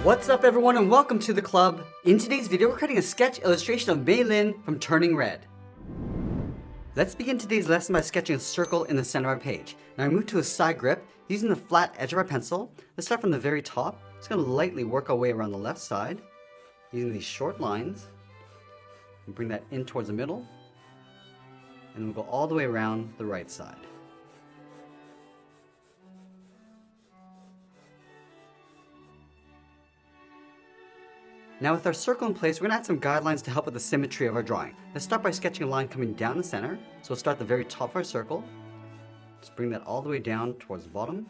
What's up everyone and welcome to the club. In today's video we're creating a sketch illustration of Meilin from Turning Red. Let's begin today's lesson by sketching a circle in the center of our page. Now I move to a side grip using the flat edge of our pencil. Let's start from the very top. Just going to lightly work our way around the left side using these short lines and bring that in towards the middle, and we'll go all the way around the right side. Now with our circle in place, we're going to add some guidelines to help with the symmetry of our drawing. Let's start by sketching a line coming down the center. So we'll start at the very top of our circle. Just bring that all the way down towards the bottom.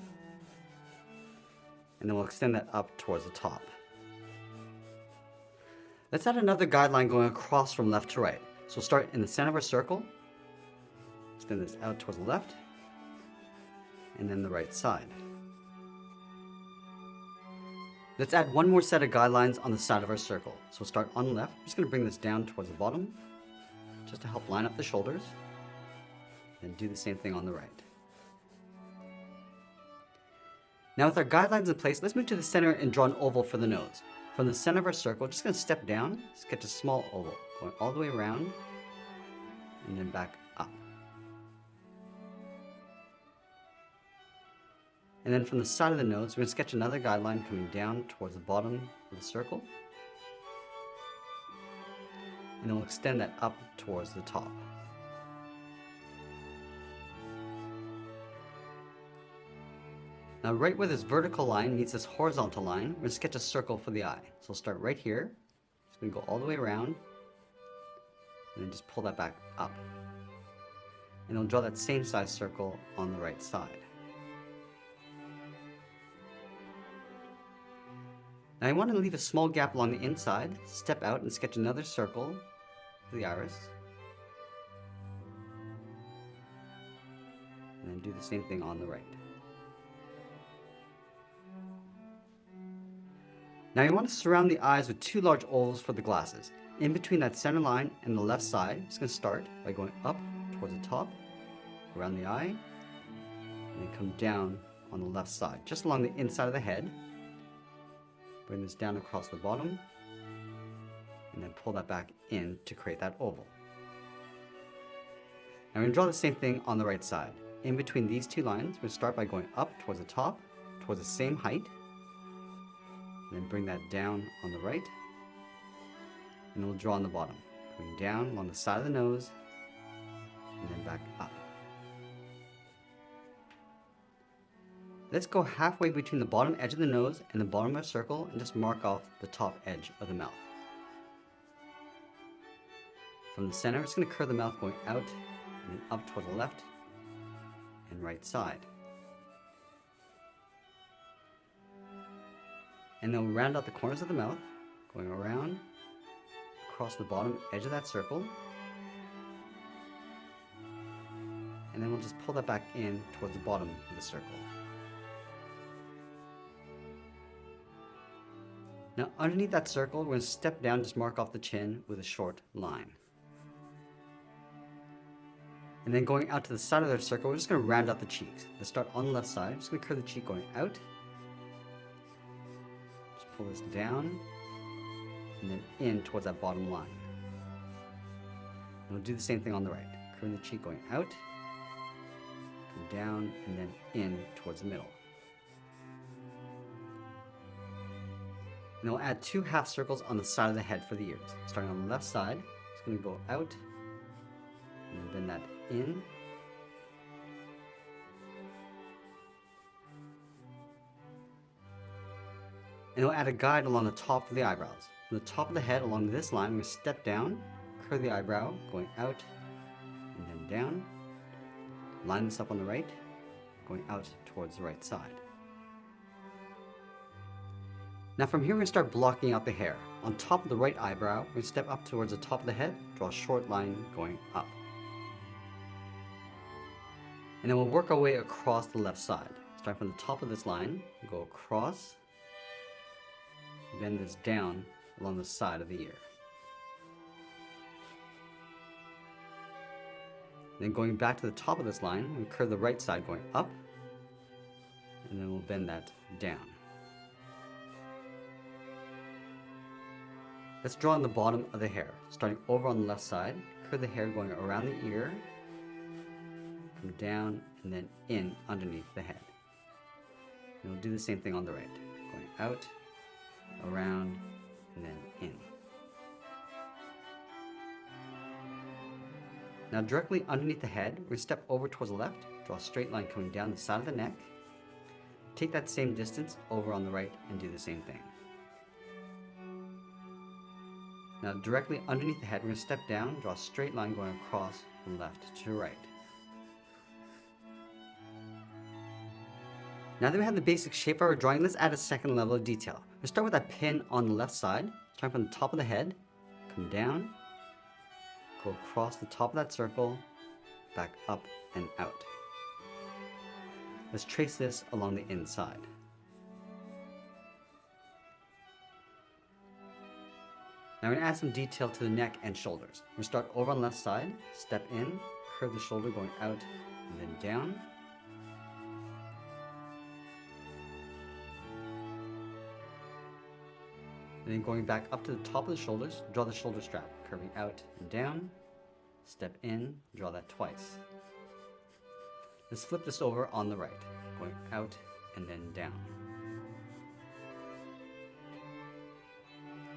And then we'll extend that up towards the top. Let's add another guideline going across from left to right. So we'll start in the center of our circle. Extend this out towards the left. And then the right side. Let's add one more set of guidelines on the side of our circle. So we'll start on the left. I'm just going to bring this down towards the bottom, just to help line up the shoulders. And do the same thing on the right. Now with our guidelines in place, let's move to the center and draw an oval for the nose. From the center of our circle, just going to step down, sketch a small oval, going all the way around, and then back up. And then from the side of the nose, we're going to sketch another guideline coming down towards the bottom of the circle. And then we'll extend that up towards the top. Now right where this vertical line meets this horizontal line, we're going to sketch a circle for the eye. So we'll start right here. Just going to go all the way around. And then just pull that back up. And we'll draw that same size circle on the right side. Now I want to leave a small gap along the inside, step out and sketch another circle for the iris. And then do the same thing on the right. Now you want to surround the eyes with two large ovals for the glasses. In between that center line and the left side, I'm just going to start by going up towards the top, around the eye, and then come down on the left side, just along the inside of the head. Bring this down across the bottom, and then pull that back in to create that oval. Now we're going to draw the same thing on the right side. In between these two lines, we're going to start by going up towards the top, towards the same height, and then bring that down on the right, and we'll draw on the bottom, going down along the side of the nose, and then back up. Let's go halfway between the bottom edge of the nose and the bottom of a circle and just mark off the top edge of the mouth. From the center, it's going to curve the mouth going out and then up toward the left and right side. And then we'll round out the corners of the mouth, going around, across the bottom edge of that circle. And then we'll just pull that back in towards the bottom of the circle. Now underneath that circle, we're going to step down, just mark off the chin with a short line. And then going out to the side of the circle, we're just going to round out the cheeks. Let's start on the left side. Just going to curve the cheek going out. Just pull this down and then in towards that bottom line. And we'll do the same thing on the right. Curve the cheek going out, come down, and then in towards the middle. And then we'll add two half circles on the side of the head for the ears. Starting on the left side, it's going to go out, and then bend that in. And we'll add a guide along the top of the eyebrows. From the top of the head along this line, we're going to step down, curve the eyebrow, going out, and then down. Line this up on the right, going out towards the right side. Now from here, we're going to start blocking out the hair. On top of the right eyebrow, we're going to step up towards the top of the head, draw a short line going up. And then we'll work our way across the left side. Start from the top of this line, go across, bend this down along the side of the ear. Then going back to the top of this line, we curve the right side going up, and then we'll bend that down. Let's draw on the bottom of the hair. Starting over on the left side, curve the hair going around the ear, come down, and then in underneath the head. And we'll do the same thing on the right. Going out, around, and then in. Now directly underneath the head, we're going to step over towards the left, draw a straight line coming down the side of the neck. Take that same distance over on the right and do the same thing. Now directly underneath the head, we're going to step down, draw a straight line going across from left to right. Now that we have the basic shape of our drawing, let's add a second level of detail. We'll start with that pin on the left side, starting from the top of the head, come down, go across the top of that circle, back up and out. Let's trace this along the inside. Now we're going to add some detail to the neck and shoulders. We're going to start over on the left side, step in, curve the shoulder going out and then down. And then going back up to the top of the shoulders, draw the shoulder strap, curving out and down, step in, draw that twice. Let's flip this over on the right, going out and then down.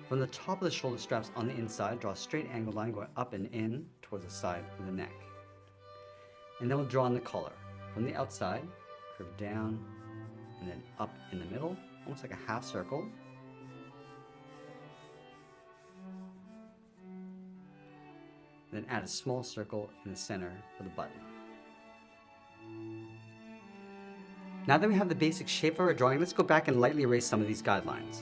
From the top of the shoulder straps on the inside, draw a straight angled line going up and in towards the side of the neck. And then we'll draw on the collar. From the outside, curve down and then up in the middle, almost like a half circle. Then add a small circle in the center for the button. Now that we have the basic shape of our drawing, let's go back and lightly erase some of these guidelines.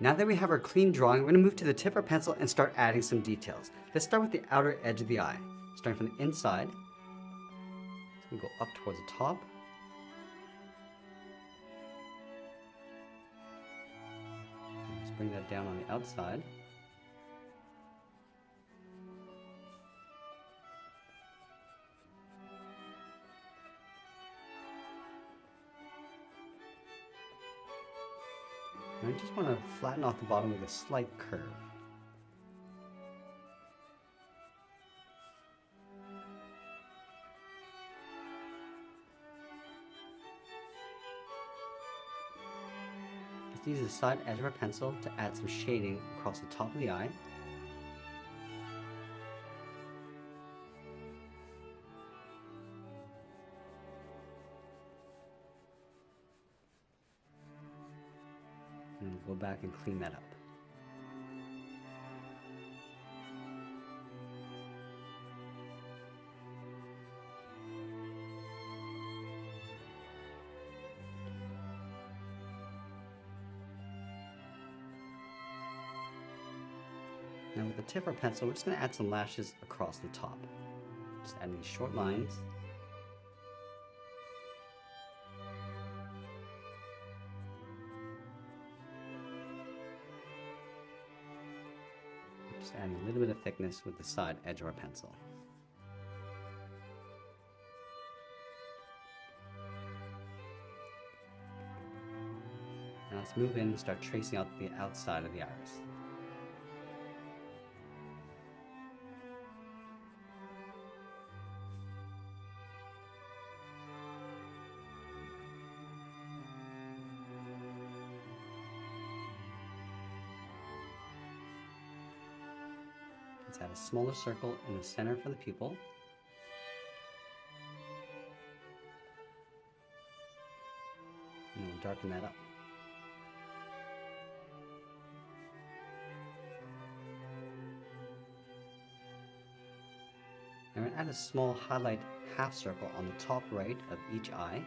Now that we have our clean drawing, we're going to move to the tip of our pencil and start adding some details. Let's start with the outer edge of the eye. Starting from the inside, we go up towards the top. Let's bring that down on the outside. And I just want to flatten off the bottom with a slight curve. Let's use the side edge of our pencil to add some shading across the top of the eye. And go back and clean that up. Now with the tip of our pencil, we're just going to add some lashes across the top. Just adding these short lines. Just adding a little bit of thickness with the side edge of our pencil. Now let's move in and start tracing out the outside of the iris. Let's add a smaller circle in the center for the pupil. And we'll darken that up. And we're going to add a small highlight half circle on the top right of each eye.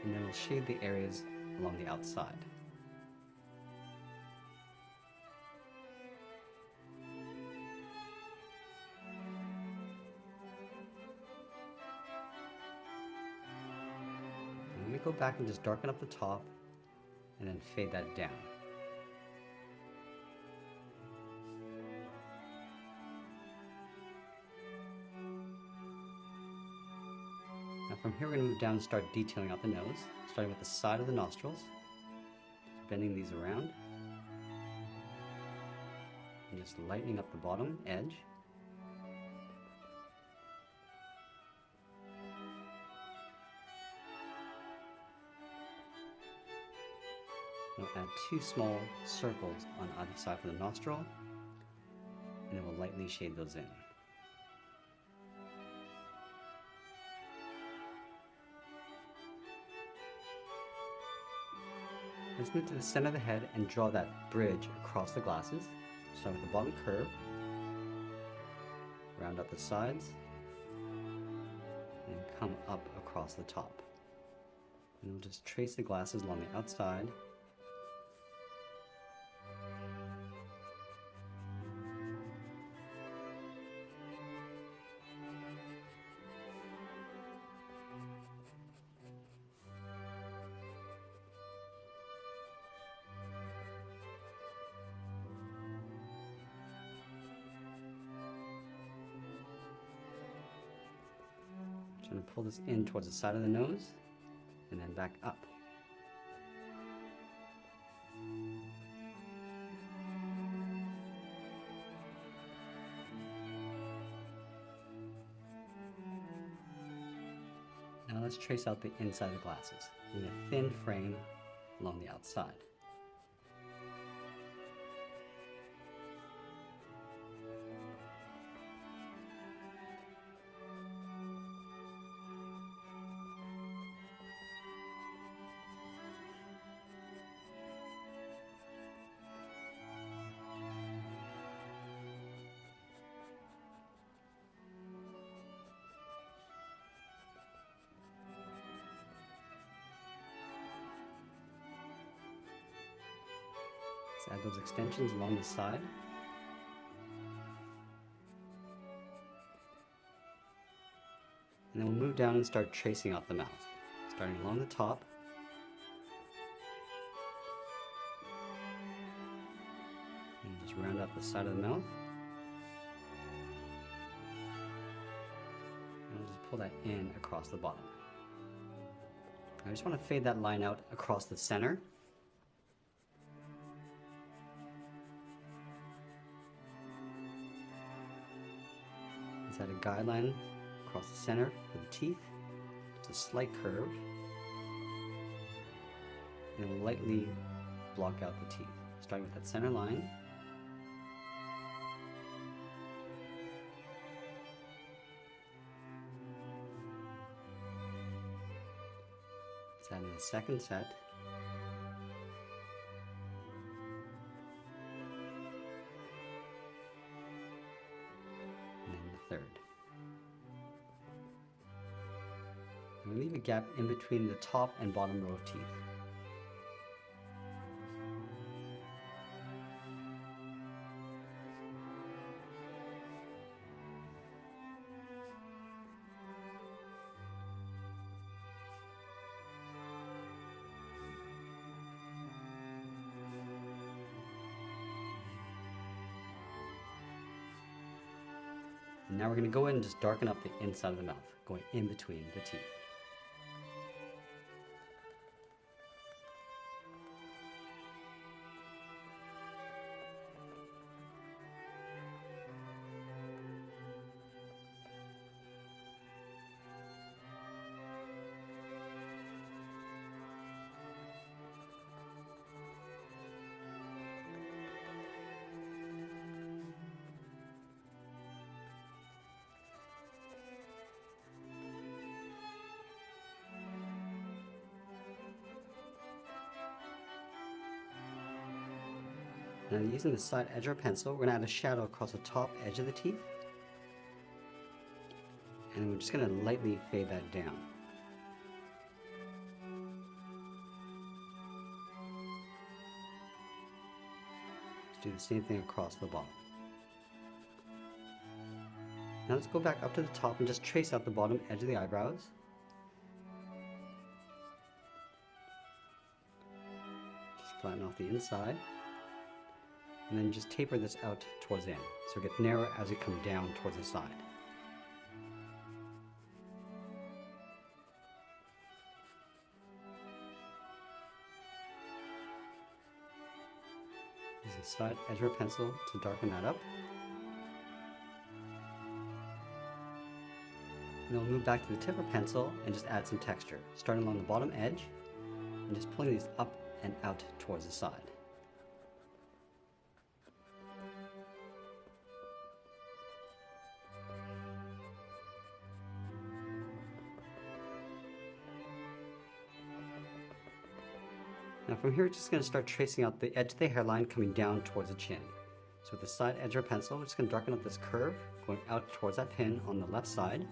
And then we'll shade the areas along the outside. And we go back and just darken up the top and then fade that down. from here we're going to move down and start detailing out the nose, starting with the side of the nostrils, just bending these around, and just lightening up the bottom edge. We'll add 2 small circles on either side for the nostril, and then we'll lightly shade those in. Let's move to the center of the head and draw that bridge across the glasses. Start with the bottom curve, round out the sides, and come up across the top. And we'll just trace the glasses along the outside. I'm going to pull this in towards the side of the nose and then back up. Now let's trace out the inside of the glasses in a thin frame along the outside. Let's add those extensions along the side. And then we'll move down and start tracing out the mouth, starting along the top. And just round out the side of the mouth. And we'll just pull that in across the bottom. I just want to fade that line out across the center. Let's add a guideline across the center for the teeth. It's a slight curve. And we'll lightly block out the teeth, starting with that center line. Let's add in a second set. And then the third. And we leave a gap in between the top and bottom row of teeth. And now we're going to go in and just darken up the inside of the mouth, going in between the teeth. Now using the side edge of our pencil, we're going to add a shadow across the top edge of the teeth. And we're just going to lightly fade that down. Just do the same thing across the bottom. Now let's go back up to the top and just trace out the bottom edge of the eyebrows. Just flatten off the inside. And then just taper this out towards the end, so it gets narrower as we come down towards the side. Use the side edge of our pencil to darken that up. And then we'll move back to the tip of our pencil and just add some texture, starting along the bottom edge and just pulling these up and out towards the side. Now from here, we're just going to start tracing out the edge of the hairline coming down towards the chin. So with the side edge of our pencil, we're just going to darken up this curve going out towards that pin on the left side.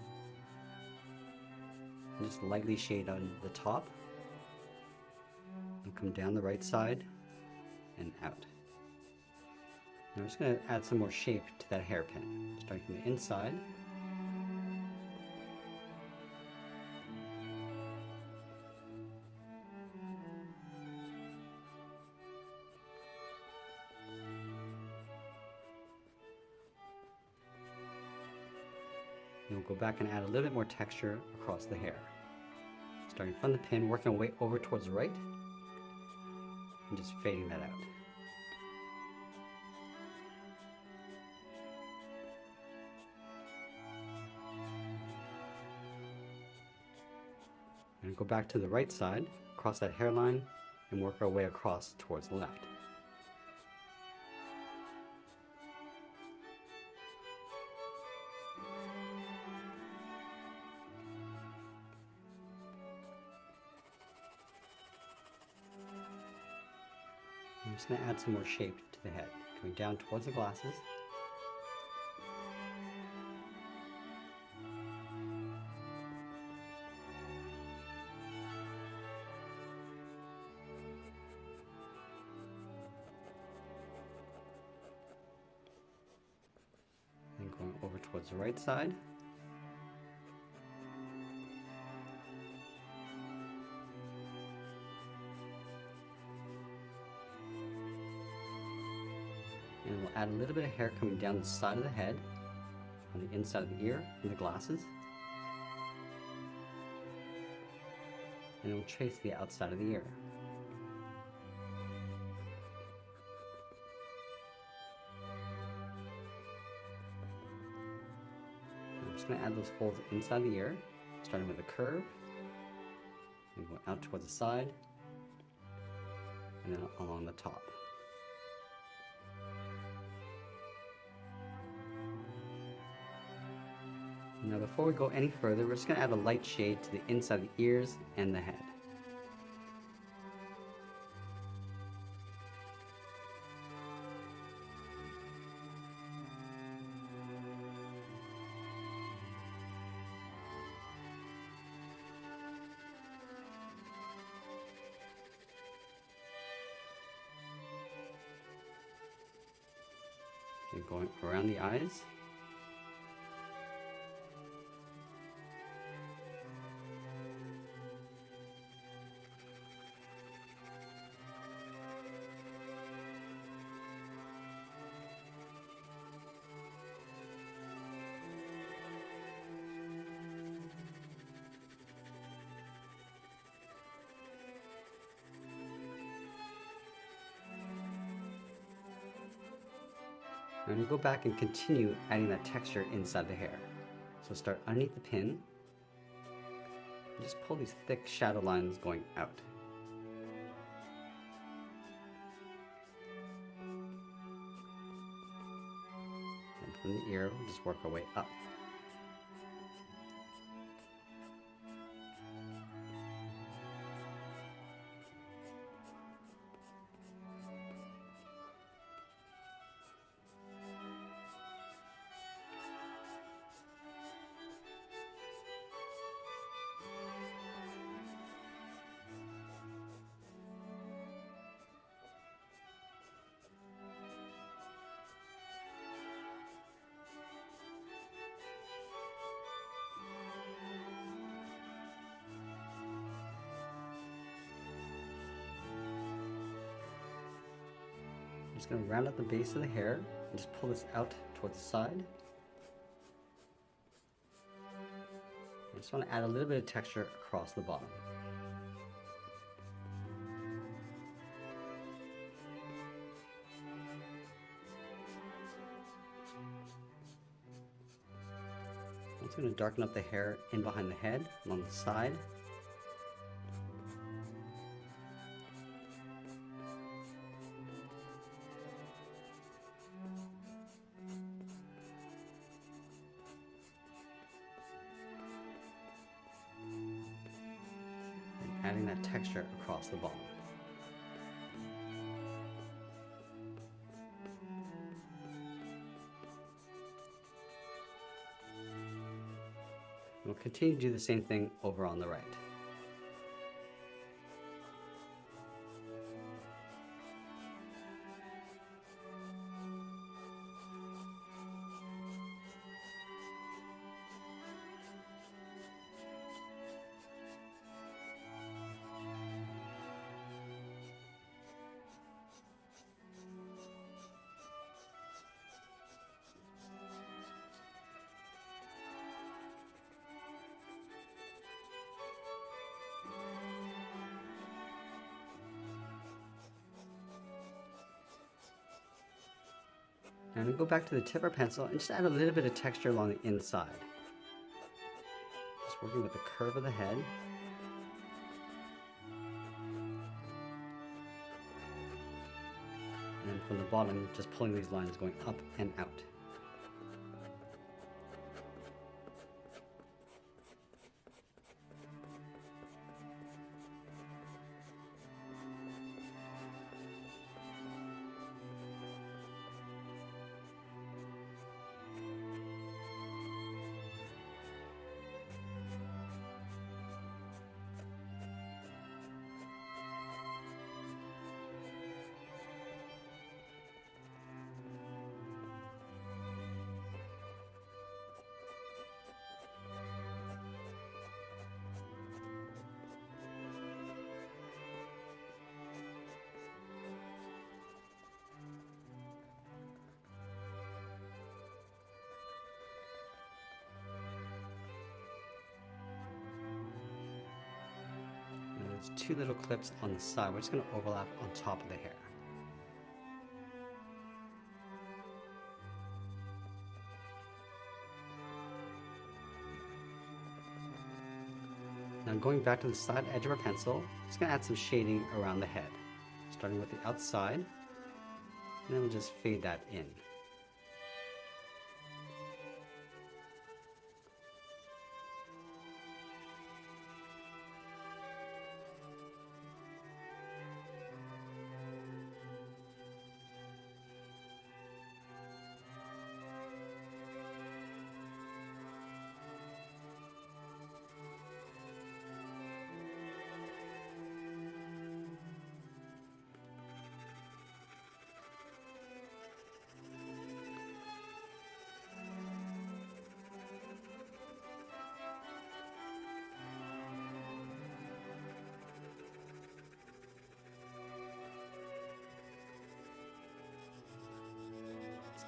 And just lightly shade on the top. And come down the right side and out. Now we're just going to add some more shape to that hairpin, starting from the inside. And we'll go back and add a little bit more texture across the hair. Starting from the pin, working our way over towards the right, and just fading that out. And go back to the right side, across that hairline, and work our way across towards the left. I'm just going to add some more shape to the head, coming down towards the glasses. And going over towards the right side. And we'll add a little bit of hair coming down the side of the head, on the inside of the ear, and the glasses. And we'll trace the outside of the ear. I'm just going to add those folds inside the ear, starting with a curve, and going out towards the side, and then along the top. Now before we go any further, we're just going to add a light shade to the inside of the ears and the head. And going around the eyes. We're going to go back and continue adding that texture inside the hair. So start underneath the pin, and just pull these thick shadow lines going out. And from the ear, we'll just work our way up. I'm just going to round up the base of the hair and just pull this out towards the side. I just want to add a little bit of texture across the bottom. Also going to darken up the hair in behind the head, along the side. And adding that texture across the bottom. We'll continue to do the same thing over on the right. Now I'm going to go back to the tip of our pencil and just add a little bit of texture along the inside. Just working with the curve of the head. And then from the bottom, just pulling these lines going up and out. There's two little clips on the side. We're just going to overlap on top of the hair. Now going back to the side edge of our pencil, just going to add some shading around the head. Starting with the outside, and then we'll just fade that in.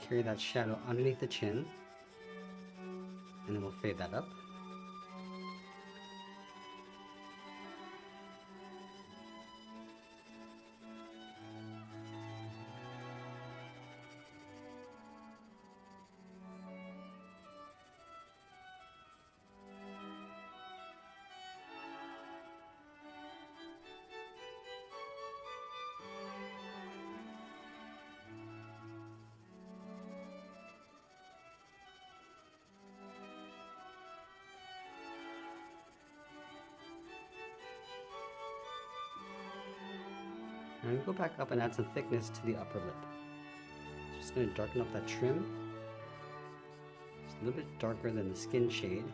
Carry that shadow underneath the chin, and then we'll fade that up. Now we go back up and add some thickness to the upper lip. Just going to darken up that trim. It's a little bit darker than the skin shade.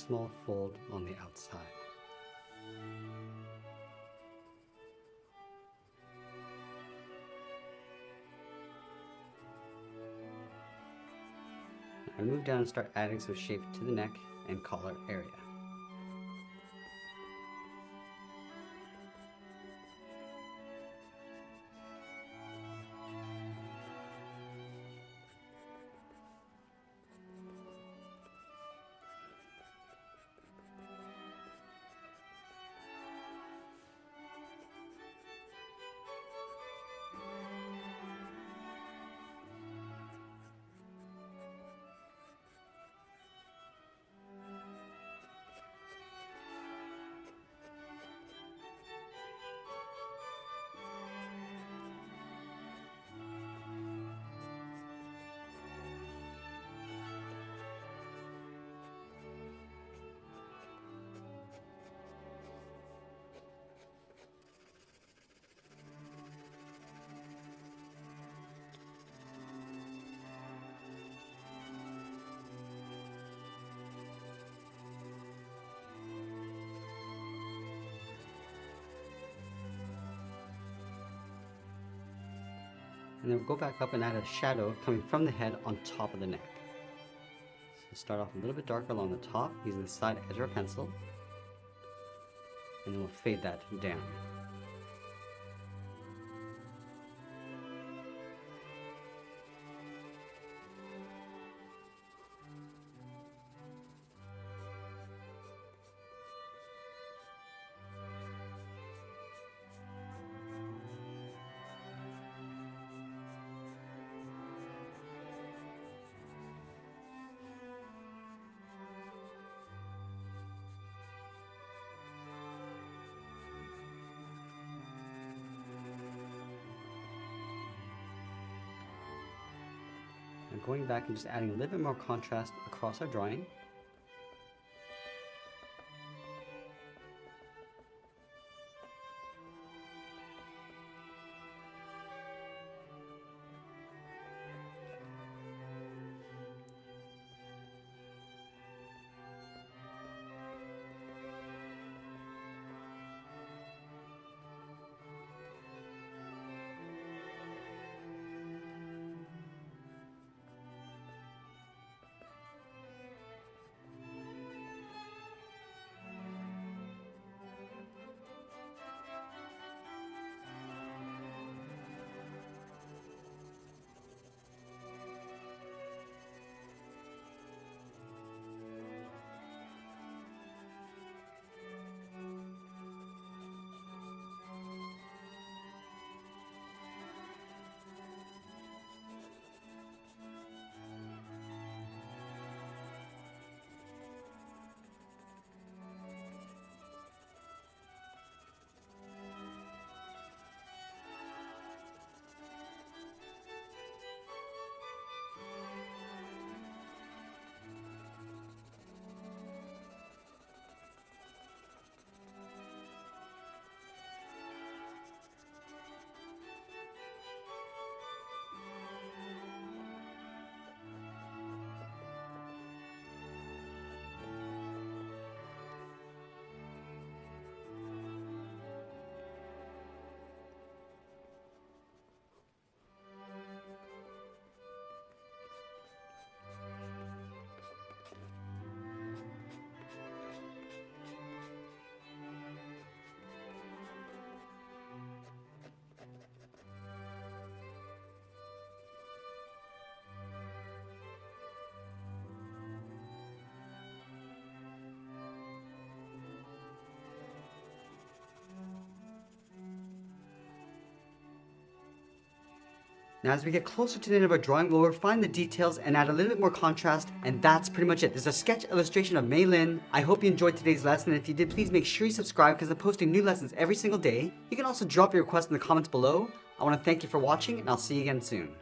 small fold on the outside. I move down and start adding some shape to the neck and collar area. And then we'll go back up and add a shadow coming from the head on top of the neck. So start off a little bit darker along the top using the side edge of our pencil, and then we'll fade that down. And going back and just adding a little bit more contrast across our drawing. Now as we get closer to the end of our drawing, we'll refine the details and add a little bit more contrast, and that's pretty much it. This is a sketch illustration of Meilin. I hope you enjoyed today's lesson, and if you did, please make sure you subscribe because I'm posting new lessons every single day. You can also drop your requests in the comments below. I want to thank you for watching, and I'll see you again soon.